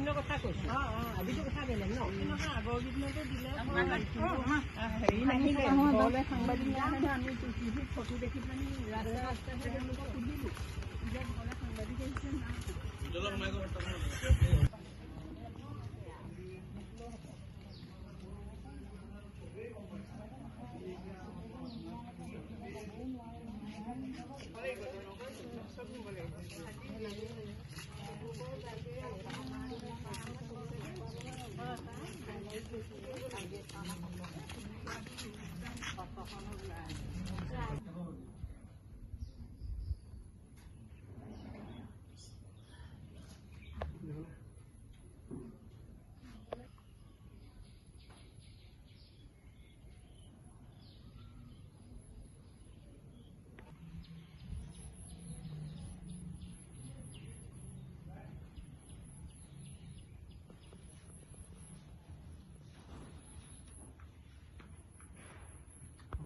দিনৰ কথা কৈছো আজিতো কথা বেলেগ ন আগৰ দিনতো দিলে হেৰি নাহিলে ঘৰলৈ সাংবাদিক আহে আমি টিভিত ফটো দেখি পেলাই ৰাস্তাই তেওঁলোকক সুধিলো যে ঘৰলৈ সাংবাদিক আহিছে না